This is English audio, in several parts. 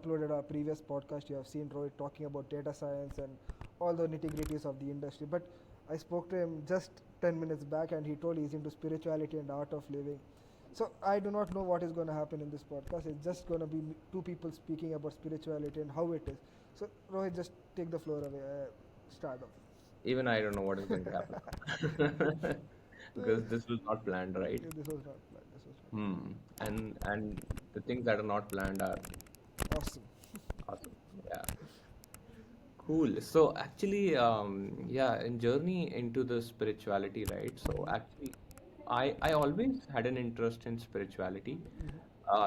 uploaded our previous podcast, you have seen Rohit talking about data science and all the nitty-gritties of the industry. But I spoke to him just 10 minutes back, and he told he's into spirituality and art of living. So I do not know what is going to happen in this podcast. It's just going to be two people speaking about spirituality and how it is. So Rohit, just take the floor away. Start off. Even I don't know what is going to happen because this was not planned, right? This was not planned. This was not Hmm. And the things that are not planned are awesome. awesome. Yeah. Cool. So actually, yeah, in journey into the spirituality, right? So actually, I always had an interest in spirituality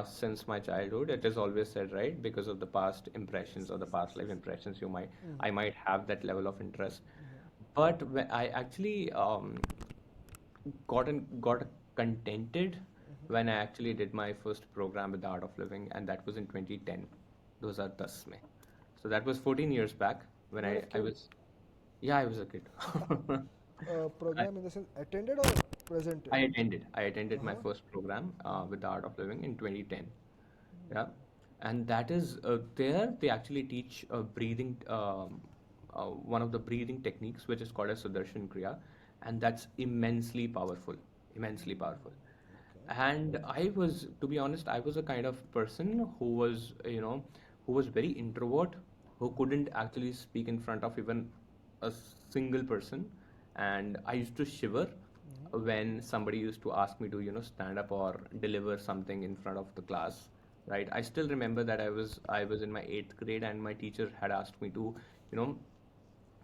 since my childhood. It is always said, right? Because of the past impressions or the past life impressions, I might have that level of interest. But when I actually got contented when I actually did my first program with the Art of Living, and that was in 2010. 2010 में. So that was 14 years back when You were a I kid. was, yeah, I was a kid. I, Program in the sense attended or presented? I attended my Uh-huh. first program with the Art of Living in 2010. Yeah, and that is there they actually teach breathing, one of the breathing techniques which is called as Sudarshan Kriya, and that's immensely powerful, immensely powerful. Okay. And I was, to be honest, I was a kind of person who was, who was very introvert, who couldn't actually speak in front of even a single person, and I used to shiver when somebody used to ask me to, stand up or deliver something in front of the class, right? I still remember that I was in my eighth grade, and my teacher had asked me to, you know,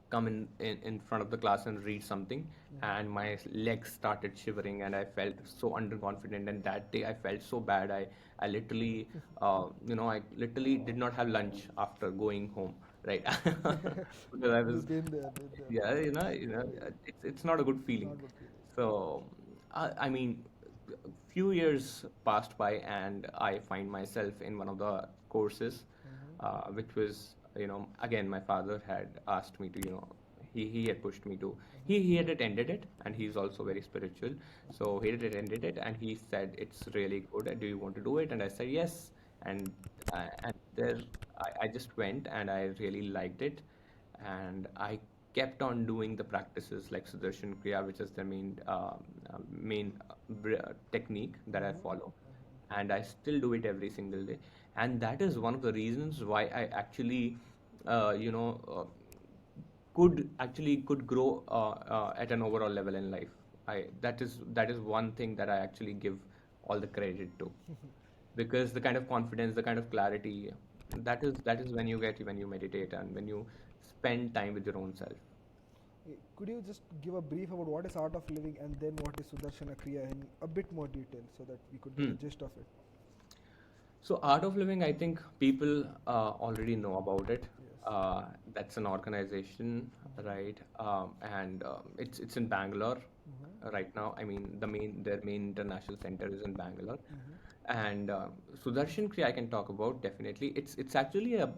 come in front of the class and read something, and my legs started shivering and I felt so underconfident, and that day I felt so bad. I literally, I literally did not have lunch after going home, right? Because I was, We've been there, been there. yeah, it's not a good feeling. Not good feeling. So I mean, few years passed by, and I find myself in one of the courses, which was, again, my father had asked me to, he had pushed me to, he had attended it, and he's also very spiritual. So he had attended it, and he said, it's really good. Do you want to do it? And I said, yes. And there, I just went, and I really liked it, and I kept on doing the practices like Sudarshan Kriya, which is the main technique that I follow, and I still do it every single day. And that is one of the reasons why I actually, uh, you know, uh, could grow at an overall level in life. That is one thing that I actually give all the credit to, because the kind of confidence, the kind of clarity, that is when you get when you meditate and when you spend time with your own self. Could you just give a brief about what is art of living and then what is Sudarshana Kriya in a bit more detail so that we could get Hmm. a gist of it? So Art of Living, I think people already know about it. Yes. That's an organization, right? And it's in Bangalore right now. I mean, their main international center is in Bangalore. And Sudarshan Kriya I can talk about definitely. It's actually a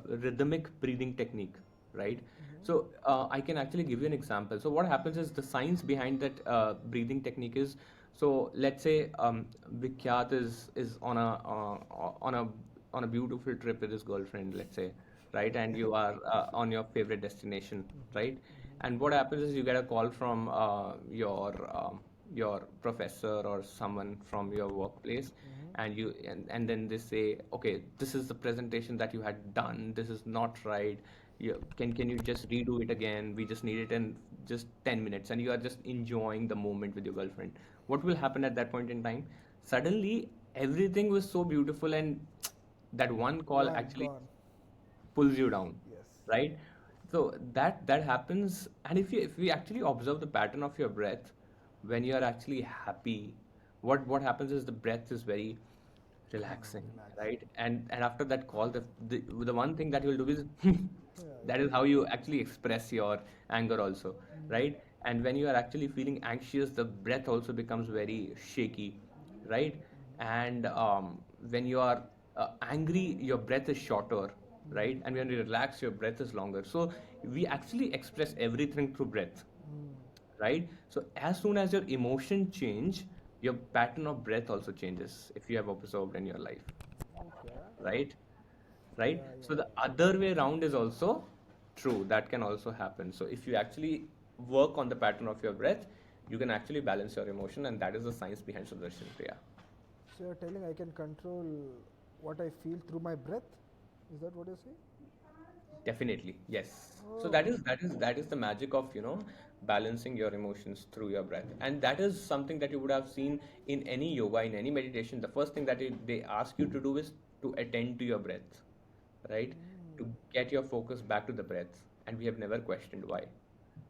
rhythmic breathing technique, right? So I can actually give you an example. So what happens is the science behind that breathing technique is, so let's say Vikyat is on a beautiful trip with his girlfriend, let's say, right? And you are on your favorite destination, right? And what happens is you get a call from your professor or someone from your workplace, and then they say, okay, this is the presentation that you had done. This is not right. Can you just redo it again? We just need it in just 10 minutes, and you are just enjoying the moment with your girlfriend. What will happen at that point in time? Suddenly, everything was so beautiful, and that one call One actually gone. pulls you down, Yes. right? So that happens, and if we actually observe the pattern of your breath when you are actually happy, what happens is the breath is very relaxing, Relaxing. right? And after that call, the one thing that you'll do is Yeah, that is how you actually express your anger also, right? And when you are actually feeling anxious, the breath also becomes very shaky, right? And when you are angry, your breath is shorter, right? And when you relax, your breath is longer. So we actually express everything through breath, right? So as soon as your emotion change, your pattern of breath also changes, if you have observed in your life, okay. right? right? Yeah, So yeah, the other way around is also true. That can also happen. So if you actually work on the pattern of your breath, you can actually balance your emotion, and that is the science behind Sudarshan Kriya. so you're telling I can control what I feel through my breath? Is that what you're saying? Definitely, yes. So Oh, that is the magic of, balancing your emotions through your breath. And that is something that you would have seen in any yoga, in any meditation. The first thing that they ask you to do is to attend to your breath, right? To get your focus back to the breath. And we have never questioned why.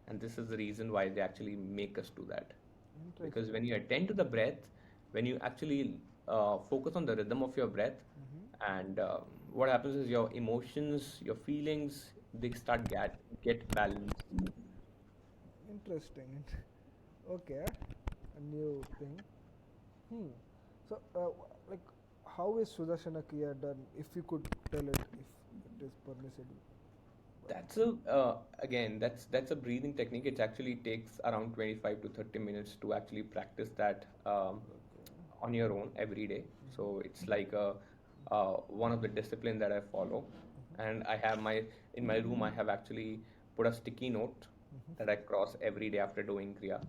And this is the reason why they actually make us do that. Because interesting. when you attend to the breath, when you actually focus on the rhythm of your breath, and what happens is your emotions, your feelings, they start get balanced. Interesting. Okay, a new thing. Hmm. So, like, how is Sudarshana Kriya done? If you could tell it, if it is permissible. That's a again, that's a breathing technique. It actually takes around 25 to 30 minutes to actually practice that on your own every day. So it's like one of the discipline that I follow, and I have my in my room. I have actually put a sticky note that I cross every day after doing kriya.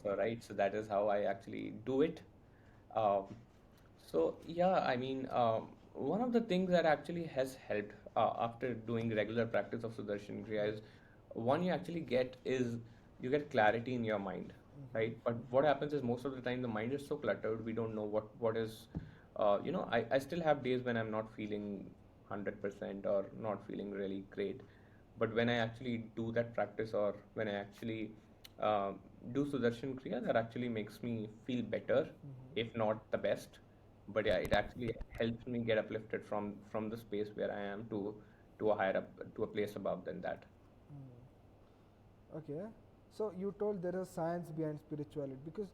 So right, so that is how I actually do it. Um, so yeah, I mean, one of the things that actually has helped after doing regular practice of Sudarshan Kriya is one you actually get is you get clarity in your mind, right? But what happens is most of the time the mind is so cluttered, we don't know what is, I still have days when I'm not feeling 100% or not feeling really great. But when I actually do that practice, or when I actually uh, do Sudarshan Kriya, that actually makes me feel better, if not the best. But yeah, it actually helps me get uplifted from the space where I am to a higher up, to a place above than that. Okay. So you told there is science behind spirituality because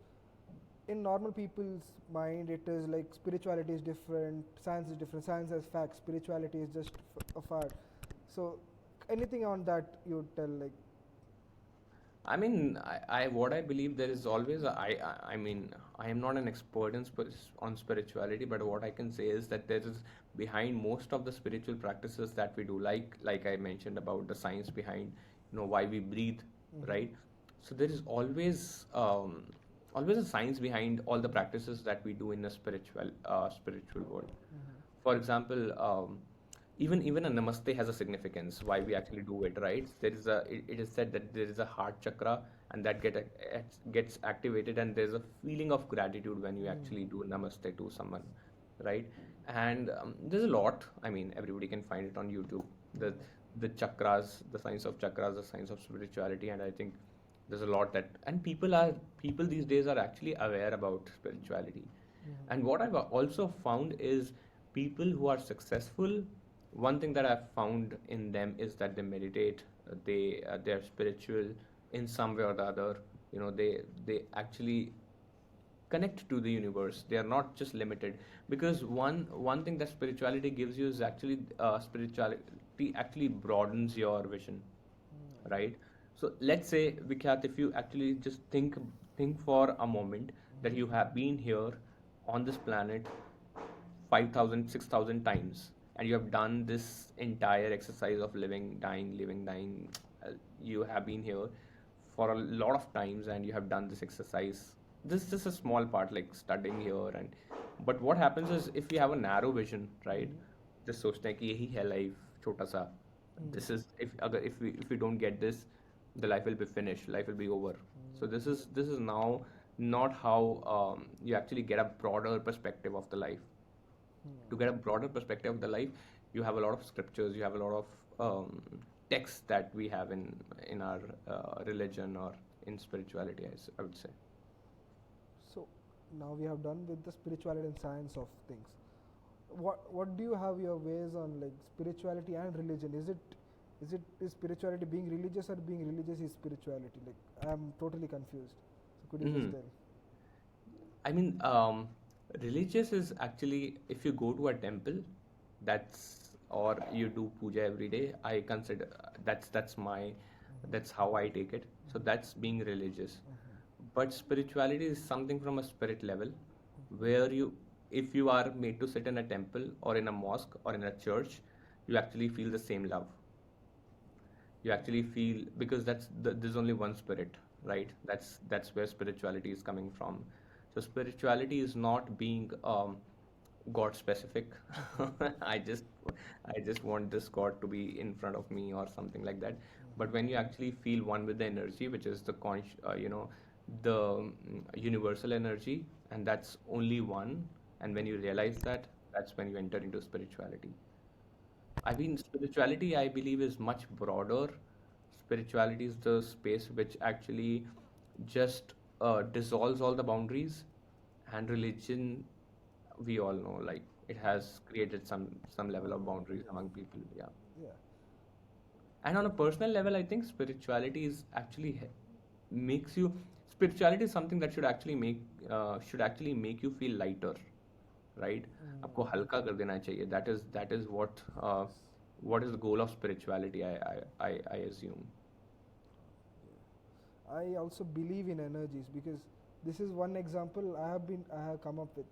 in normal people's mind it is like spirituality is different, science is different. Science has facts, spirituality is just a fad. So anything on that you tell like. I mean, I what I believe there is always I mean, I am not an expert on spirituality, but what I can say is that there is behind most of the spiritual practices that we do, like I mentioned about the science behind, why we breathe, right? So there is always a science behind all the practices that we do in the spiritual world. For example, even a namaste has a significance why we actually do it, right? It is said that there is a heart chakra, and that gets activated, and there's a feeling of gratitude when you actually do namaste to someone, right? And there's a lot. I mean, everybody can find it on YouTube. The chakras, the science of chakras, the science of spirituality, and I think there's a lot that, and people these days are actually aware about spirituality. And what I've also found is people who are successful, one thing that I've found in them is that they meditate, they're spiritual in some way or the other. They actually connect to the universe. They are not just limited, because one thing that spirituality gives you is actually spirituality actually broadens your vision, right? So let's say, Vikhyat, if you actually just think for a moment that you have been here on this planet 5,000, 6,000 times, and you have done this entire exercise of living, dying. You have been here for a lot of times, and you have done this exercise. This is just a small part, like studying here. And but what happens is, if you have a narrow vision, right? just सोचते हैं कि यही है life, छोटा सा. This is, if we don't get this, the life will be finished, life will be over. So this is now not how you actually get a broader perspective of the life. To get a broader perspective of the life, you have a lot of scriptures, you have a lot of texts that we have in our religion or in spirituality, I would say. So now we have done with the spirituality and science of things. What do you have your ways on like spirituality and religion? Is spirituality being religious, or being religious is spirituality? Like I'm totally confused. So could you just Mhm. tell? I mean, religious is actually, if you go to a temple, or you do puja every day. I consider that's how I take it. So that's being religious. But spirituality is something from a spirit level, where if you are made to sit in a temple or in a mosque or in a church, you actually feel the same love. You actually feel, because there's only one spirit, right? That's where spirituality is coming from. So spirituality is not being God specific. I just I just want this God to be in front of me or something like that. But when you actually feel one with the energy, which is the the universal energy, and that's only one, and when you realize that, that's when you enter into spirituality. I mean, spirituality, I believe, is much broader. Spirituality is the space which actually just dissolves all the boundaries, and religion, we all know, like it has created some level of boundaries among people. Yeah. Yeah. And on a personal level, I think spirituality is actually makes you. Spirituality is something that should actually make you feel lighter, right? आपको हल्का कर देना चाहिए. That is what is the goal of spirituality. I assume. I also believe in energies because this is one example I have come up with.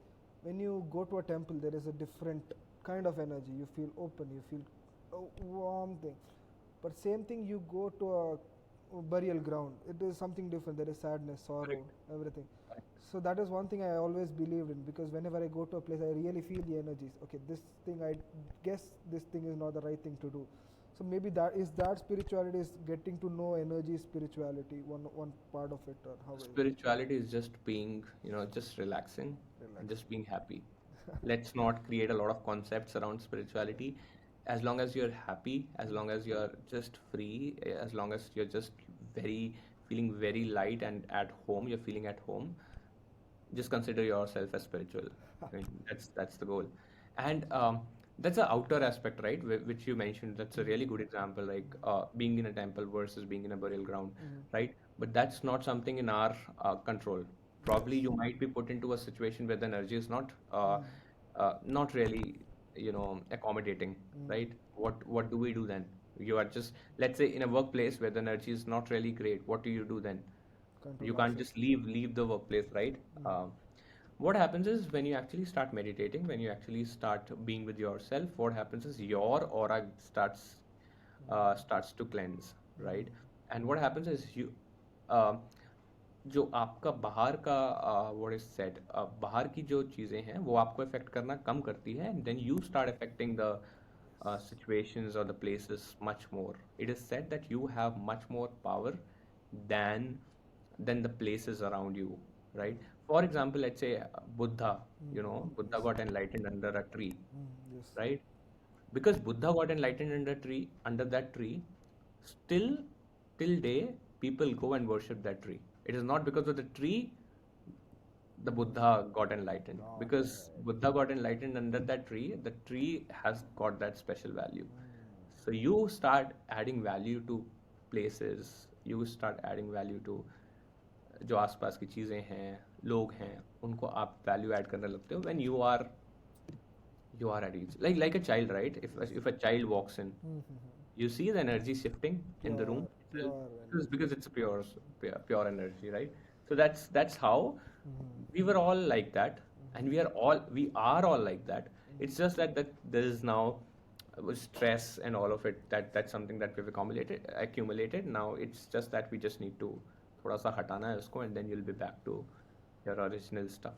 When you go to a temple, there is a different kind of energy. You feel open, you feel a warm thing. But same thing, you go to a burial ground. It is something different. There is sadness, sorrow, Correct. everything. So that is one thing I always believed in because whenever I go to a place, I really feel the energies. Okay, this thing, I guess this thing is not the right thing to do. So maybe that spirituality is getting to know energy spirituality, one part of it, or how is it? Spirituality is just being, just relaxing and Relax. just being happy. Let's not create a lot of concepts around spirituality. As long as you're happy, as long as you're just free, as long as you're just feeling very light and at home, you're feeling at home, just consider yourself as spiritual. I mean, that's the goal. And that's the outer aspect, right? Which you mentioned. That's a really good example, like being in a temple versus being in a burial ground, right? But that's not something in our control. Probably Yes. you might be put into a situation where the energy is not really, accommodating, Mm. right? What do we do then? You are just, let's say, in a workplace where the energy is not really great. What do you do then? You Control can't ourselves. just leave the workplace, right? What happens is when you actually start meditating, when you actually start being with yourself, what happens is your aura starts to cleanse, right? And what happens is uh, जो आपका बाहर का what is said बाहर की जो चीज़ें हैं वो आपको अफेक्ट करना कम करती है, and then you start affecting the situations or the places much more. It is said that you have much more power than the places around you, right? For example, let's say Buddha, Buddha Yes. got enlightened under a tree, Yes. right? Because Buddha got enlightened under that tree, still till day people go and worship that tree. It is not because of the tree the Buddha got enlightened. God. Because Buddha got enlightened under that tree, the tree has got that special value. So you start adding value to places, you start adding value to जो आसपास की चीज़ें हैं, लोग हैं, उनको आप value add करने लगते हो when you are at ease. Like a child, right? If a child walks in, you see the energy shifting in the room Pure, itself, pure because energy. it's a pure energy, right? So that's how we were all like that, and we are all like that. It's just that there is now stress and all of it, that's something that we've accumulated. Now it's just that we just need to थोड़ा सा हटाना है उसको, and then you'll be back to your original stuff.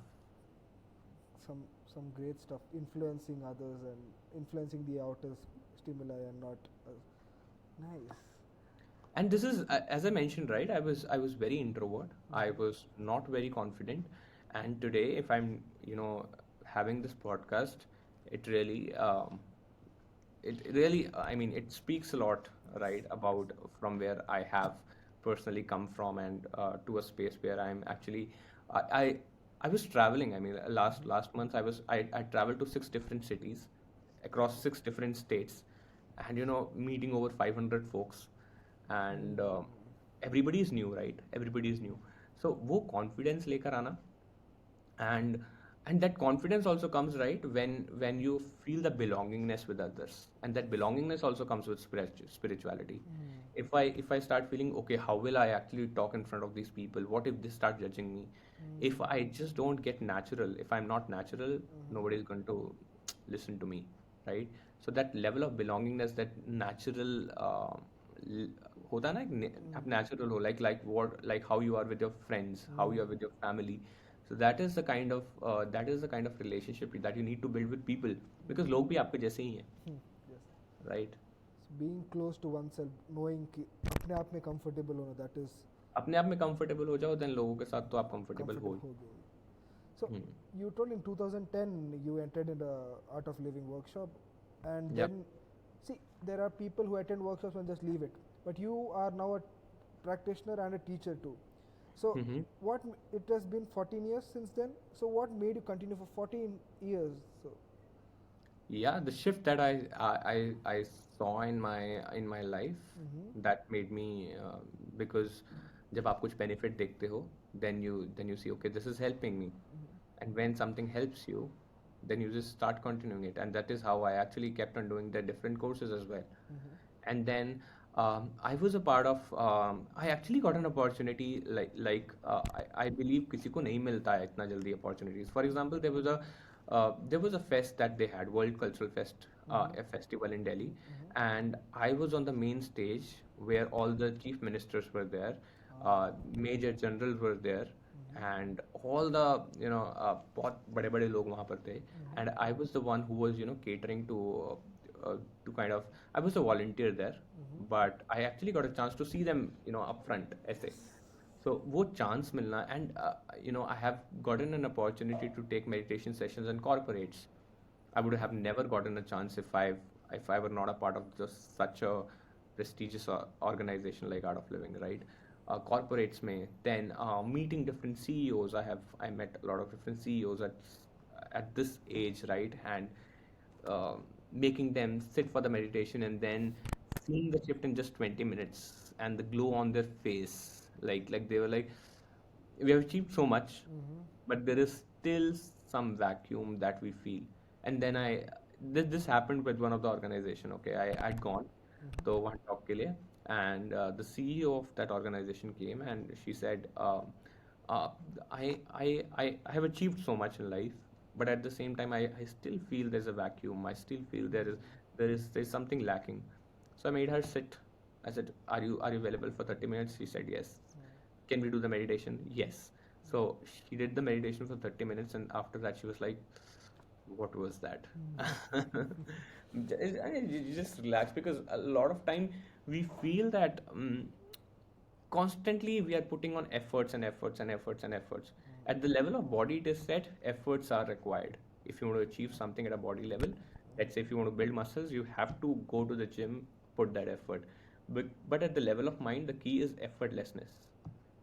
Some great stuff, influencing others and influencing the outer stimuli and not nice. And this is, as I mentioned, right? I was very introvert. I was not very confident. And today, if I'm, having this podcast, it really, I mean, it speaks a lot, right, about from where I have personally come from, and to a space where I'm actually, I, I, I was traveling. I mean, last month I traveled to 6 different cities across 6 different states, and meeting over 500 folks, and everybody is new, right? Everybody is new. So वो confidence लेकर आना, and that confidence also comes, right, when you feel the belongingness with others, and that belongingness also comes with spirituality. If I start feeling, okay, how will I actually talk in front of these people? What if they start judging me? If I just don't get natural, if I'm not natural, nobody's going to listen to me, right? So that level of belongingness, that natural l- होता है ना एक आप natural हो, like how you are with your friends, how you are with your family. So that is the kind of relationship that you need to build with people, because लोग भी आपके जैसे ही हैं, Yes. right? So being close to oneself, knowing कि अपने आप में comfortable होना, that is अपने आप में comfortable हो जाओ, then लोगों के साथ तो आप comfortable हो comfortable ही। हो गई. So hmm, you told in 2010 you entered in the Art of Living workshop, and yep. then see there are people who attend workshops and just leave it, but you are now a practitioner and a teacher too. So Mm-hmm. it has been 14 years since then. So what made you continue for 14 years? So Yeah, the shift that I saw in my life, mm-hmm. that made me, because जब आप कुछ benefit देखते हो, then you see, okay, this is helping me, and when something helps you, then you just start continuing it, and that is how I actually kept on doing the different courses as well. Mm-hmm. And then I was a part of, I actually got an opportunity, I believe किसी को नहीं मिलता है इतना जल्दी opportunities. For example, there was a fest that they had, World Cultural Fest, a festival in Delhi, and I was on the main stage where all the chief ministers were there, major generals were there, and all the बहुत बड़े बड़े लोग वहाँ पर थे, and I was the one who was catering to kind of, I was a volunteer there, but I actually got a chance to see them up front ऐसे. So वो chance मिलना, and I have gotten an opportunity to take meditation sessions in corporates. I would have never gotten a chance if I were not a part of just such a prestigious organization like Art of Living, right? Corporates में, then meeting different CEOs. I met a lot of different CEOs at this age, right? And uh, making them sit for the meditation, and then seeing the shift in just 20 minutes, and the glow on their face, like they were like, we have achieved so much, but there is still some vacuum that we feel. And then this happened with one of the organization. Okay, I'd gone to one talk ke liye, and the CEO of that organization came, and she said, uh, I have achieved so much in life, but at the same time, I still feel there's a vacuum. I still feel there's something lacking. So I made her sit. I said, are you available for 30 minutes? She said yes. Can we do the meditation? Yes. So she did the meditation for 30 minutes, and after that she was like, what was that? You just relax, because a lot of time we feel that constantly we are putting on efforts and efforts and efforts and efforts. At the level of body it is set, efforts are required. If you want to achieve something at a body level, let's say if you want to build muscles, you have to go to the gym, put that effort. But at the level of mind, the key is effortlessness.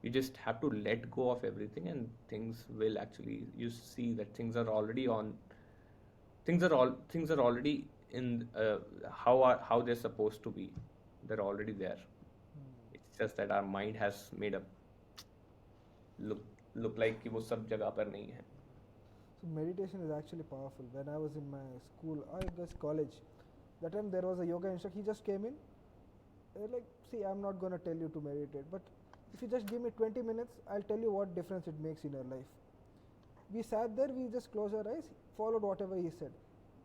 You just have to let go of everything, and things will actually, you see that things are already in, how they're supposed to be. They're already there. It's just that our mind has made a look look like कि वो सब जगह पर नहीं है. So meditation is actually powerful. When I was in my school, I guess college, that time there was a yoga instructor. He just came in, like, see, I'm not gonna tell you to meditate, but if you just give me 20 minutes, I'll tell you what difference it makes in your life. We sat there, we just closed our eyes, followed whatever he said.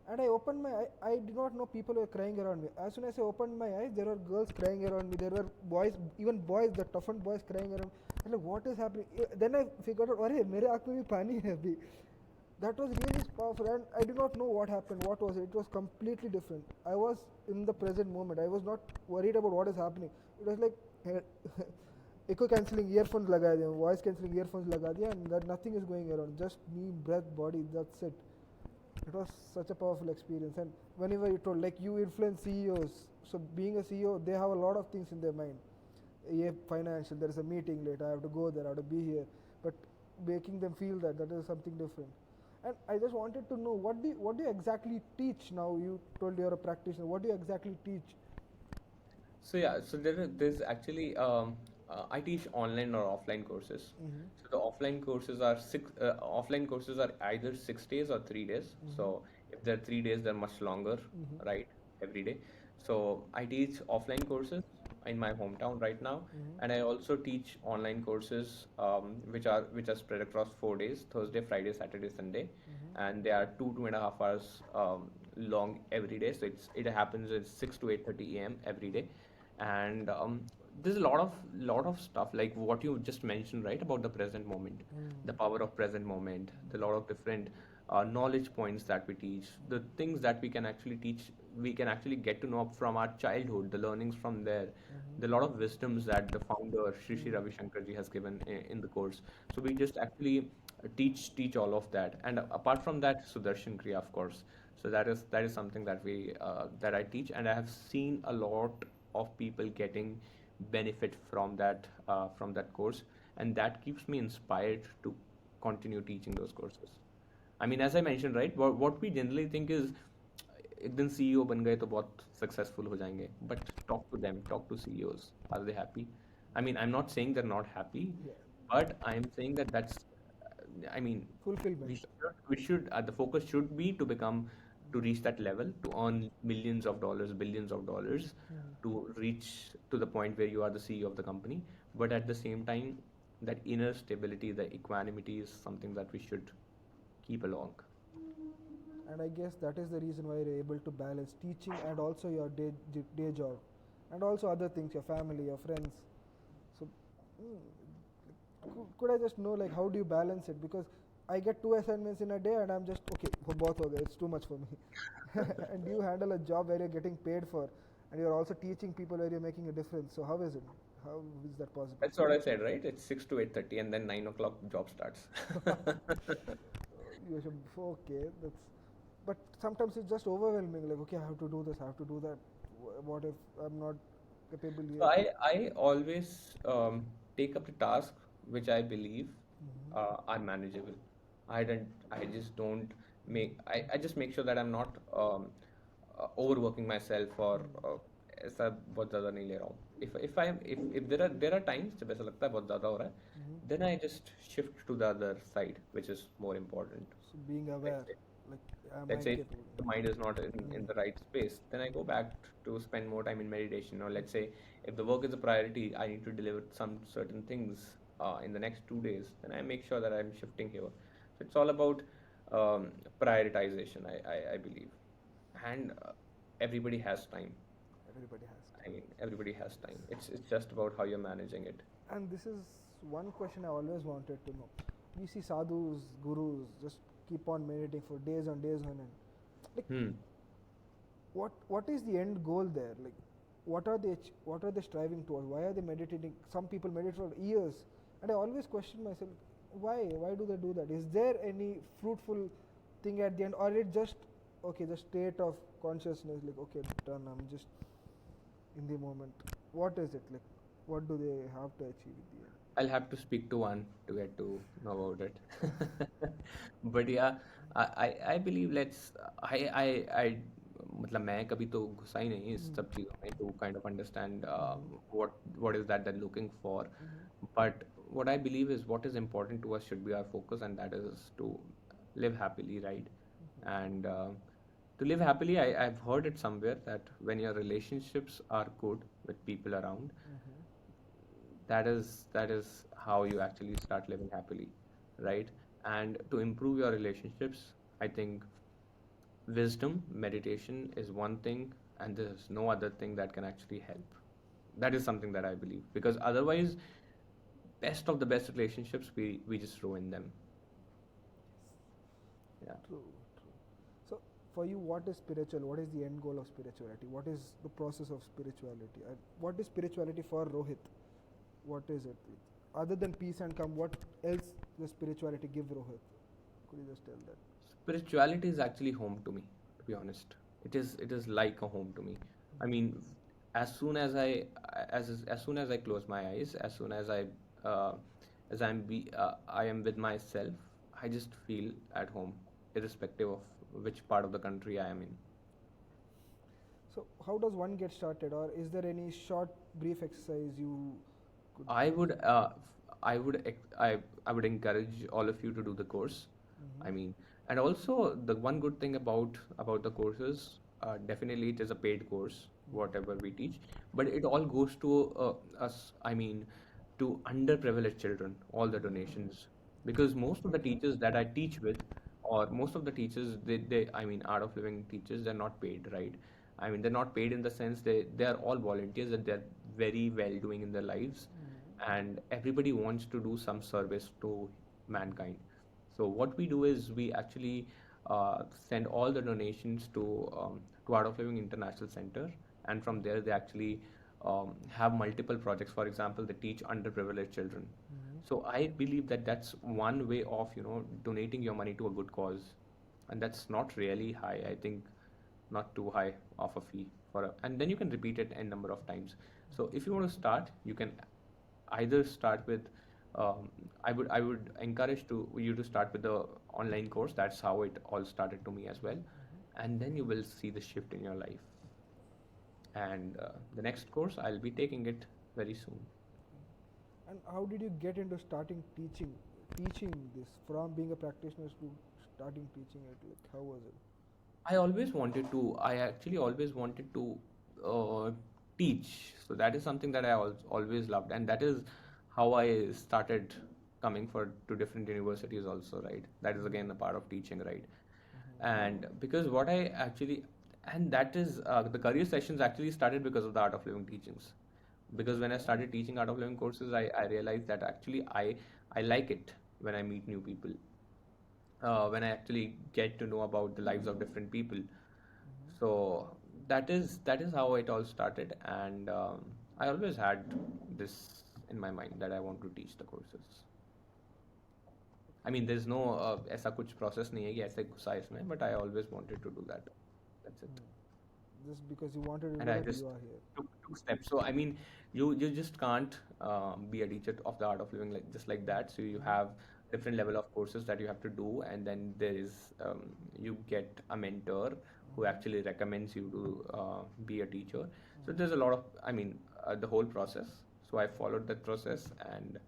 And I opened my eye, I did not know people were crying around me. As soon as I opened my eyes, there were girls crying around me, there were boys, even boys, the toughened boys crying around me. I'm like, what is happening? Then I figured out, अरे मेरे आँख में भी पानी है अभी. That was really powerful, and I do not know what happened. What was it? It was completely different. I was in the present moment. I was not worried about what is happening. It was like echo cancelling earphones लगा दिया, voice cancelling earphones लगा दिया, and that nothing is going around. Just me, breath, body. That's it. It was such a powerful experience. And whenever you told, like, you influence CEOs, so being a CEO, they have a lot of things in their mind. Yeah, financial. There is a meeting later. I have to go there. I have to be here. But making them feel that is something different. And I just wanted to know, what do you exactly teach now? You told you're a practitioner. What do you exactly teach? So yeah, so there's actually, I teach online or offline courses. So the offline courses are either 6 days or 3 days. So if they're 3 days, they're much longer, right? Every day. So I teach offline courses in my hometown right now, and I also teach online courses, which are spread across 4 days: Thursday, Friday, Saturday, Sunday, and they are 2.5 hours long every day. So it happens at 6 to 8:30 a.m. every day, and there's a lot of stuff like what you just mentioned, right, about the present moment, the power of present moment, the lot of different knowledge points that we teach, the things that we can actually teach, we can actually get to know from our childhood, the learnings from there, the lot of wisdoms that the founder Shri Ravi Shankar ji has given in the course. So we just actually teach all of that, and apart from that, Sudarshan Kriya, of course. So that is something that we that I teach, and I have seen a lot of people getting benefit from that course, and that keeps me inspired to continue teaching those courses. I mean, as I mentioned, right, what we generally think is एक दिन CEO बन गए तो बहुत successful हो जाएंगे, but talk to them, talk to CEOs, are they happy? I mean, I'm not saying they're not happy, Yeah. but I'm saying that I mean, Fulfillment. the focus should be to become, to reach that level, to earn millions of dollars, billions of dollars, to reach to the point where you are the CEO of the company. But at the same time, that inner stability, the equanimity is something that we should keep along. And I guess that is the reason why you're able to balance teaching and also your day job, and also other things, your family, your friends. So, could I just know like how do you balance it? Because I get 2 assignments in a day and I'm just okay. For both of it's too much for me. And you handle a job where you're getting paid for, and you're also teaching people where you're making a difference. So how is it? How is that possible? That's what I said, right? It's 6 to 8:30, and then 9 o'clock job starts. You should okay. That's but sometimes it's just overwhelming. Like okay, I have to do this, I have to do that. What if I'm not capable So here? I always take up the task which I believe are manageable. I just don't I just make sure that I'm not overworking myself, or ऐसा बहुत ज़्यादा नहीं ले रहा हूँ. If there are times जब ऐसा लगता है बहुत ज़्यादा हो रहा है, then I just shift to the other side, which is more important. So being aware, Let's say like am let's I say if capable? the mind is not in the right space, then I go back to spend more time in meditation. Or let's say if the work is a priority, I need to deliver some certain things in the next 2 days, then I make sure that I'm shifting here. So it's all about prioritization, I believe. And everybody has time. Everybody has I time. mean, everybody has time. It's just about how you're managing it. And this is one question I always wanted to know. We see sadhus, gurus just keep on meditating for days on end. Like Hmm. what is the end goal there? Like what are they striving towards? Why are they meditating? Some people meditate for years, and I always question myself, why do they do that? Is there any fruitful thing at the end, or it just okay, the state of consciousness, like okay, done, I'm just in the moment? What is it like? What do they have to achieve at the end? I'll have to speak to one to get to know about it. But yeah, I believe I मतलब मैं कभी तो घुसा ही नहीं इस सब चीज़ों में to kind of understand what is that they're looking for. But what I believe is what is important to us should be our focus, and that is to live happily, right? And to live happily, I've heard it somewhere that when your relationships are good with people around, that is how you actually start living happily, right? And to improve your relationships, I think wisdom, meditation is one thing, and there's no other thing that can actually help. That is something that I believe, because otherwise, best of the best relationships, we just ruin them. Yeah. True, true. So, for you, what is spiritual? What is the end goal of spirituality? What is the process of spirituality? And what is spirituality for Rohit? What is it? Other than peace and calm, what else does spirituality give Rohit? Could you just tell that? Spirituality is actually home to me, to be honest. It is like a home to me. I mean, as soon as as soon as I close my eyes, as soon uh, as I am with myself, I just feel at home, irrespective of which part of the country I am in. So, how does one get started, or is there any short, brief exercise you could? I would I would encourage all of you to do the course. I mean, and also the one good thing about the courses, definitely it is a paid course, whatever we teach, but it all goes to us. I mean, to underprivileged children, all the donations, because most of the teachers that I teach with, or most of the teachers, I mean, art of living teachers, they're not paid, right? I mean, they're not paid in the sense they are all volunteers and they're very well doing in their lives, and everybody wants to do some service to mankind. So what we do is we actually send all the donations to Art of Living International Center, and from there they actually have multiple projects. For example, they teach underprivileged children. So I believe that that's one way of donating your money to a good cause, and that's not really high. I think not too high of a fee and then you can repeat it a number of times. So if you want to start, you can either start with I would encourage you to start with the online course. That's how it all started to me as well, and then you will see the shift in your life. And the next course, I'll be taking it very soon. And how did you get into starting teaching this from being a practitioner to starting teaching it? Like, how was it? I actually always wanted to teach. So that is something that I always loved, and that is how I started coming to different universities also, right? That is again a part of teaching, right? And because what I actually, and that is the career sessions actually started because of the Art of Living teachings. Because when I started teaching Art of Living courses, I realized that actually I like it when I meet new people, when I actually get to know about the lives of different people. So that is how it all started, and I always had this in my mind that I want to teach the courses. I mean, there's no ऐसा कुछ process नहीं है कि ऐसे घुसा इसमें, but I always wanted to do that. That's it. Just because you wanted to And do I it, just you are here. took steps. So I mean, you just can't be a teacher of the Art of Living like that. So you have different level of courses that you have to do, and then there is you get a mentor who actually recommends you to be a teacher. So there's a lot of, I mean, the whole process. So I followed that process, and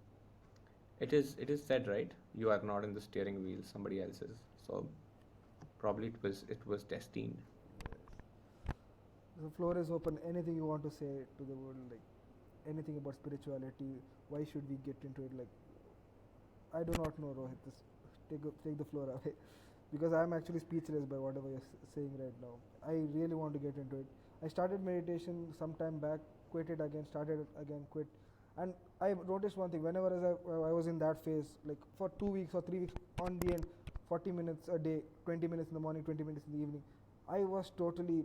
it is said, right, you are not in the steering wheel, somebody else is. So probably it was destined. The floor is open. Anything you want to say to the world, like anything about spirituality? Why should we get into it? Like, I do not know, Rohit. Just take the floor away, because I am actually speechless by whatever you're saying right now. I really want to get into it. I started meditation some time back, quit it again, started it again, quit. And I noticed one thing. Whenever I was in that phase, like for 2 weeks or 3 weeks, on the end, 40 minutes a day, 20 minutes in the morning, 20 minutes in the evening, I was totally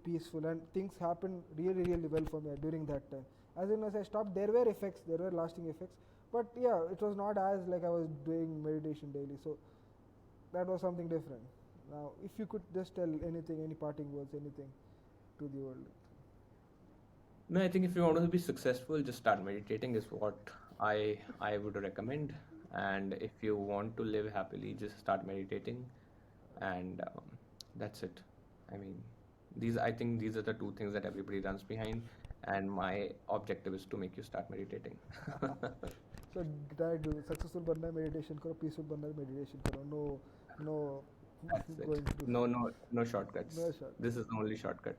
peaceful, and things happened really well for me during that time. As soon as I stopped, there were effects, there were lasting effects, but yeah, it was not as like I was doing meditation daily. So that was something different. Now, if you could just tell anything, any parting words, anything to the world. No, I think if you want to be successful, just start meditating is what I would recommend. And if you want to live happily, just start meditating, and that's it. I mean, I think these are the two things that everybody runs behind, and my objective is to make you start meditating. So try to successful बनना है meditation करो, peaceful बनना है meditation करो. No That's it. going through. No shortcuts. No shortcuts. This is the only shortcut.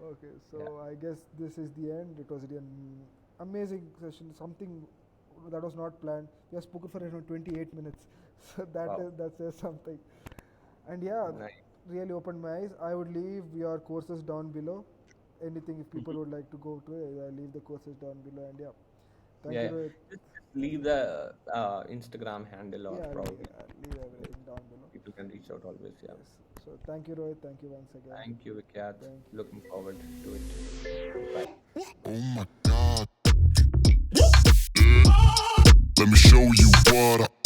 Okay, so Yeah. I guess this is the end. It was really an amazing session. Something that was not planned. We have spoken for around 28 minutes, so Wow. that says something. And yeah, Nice. really opened my eyes. I would leave your courses down below. Anything if people would like to go to it, I'll leave the courses down below. And yeah, thank Yeah. you, Rohit. Just leave the Instagram handle, or Yeah, probably I'll leave everything down below. people can reach out always. Yeah. Yes. So thank you, Rohit. Thank you once again. Thank you, Vikyat. Thank you. Looking forward to it. Bye. Oh my god. Let me show you what I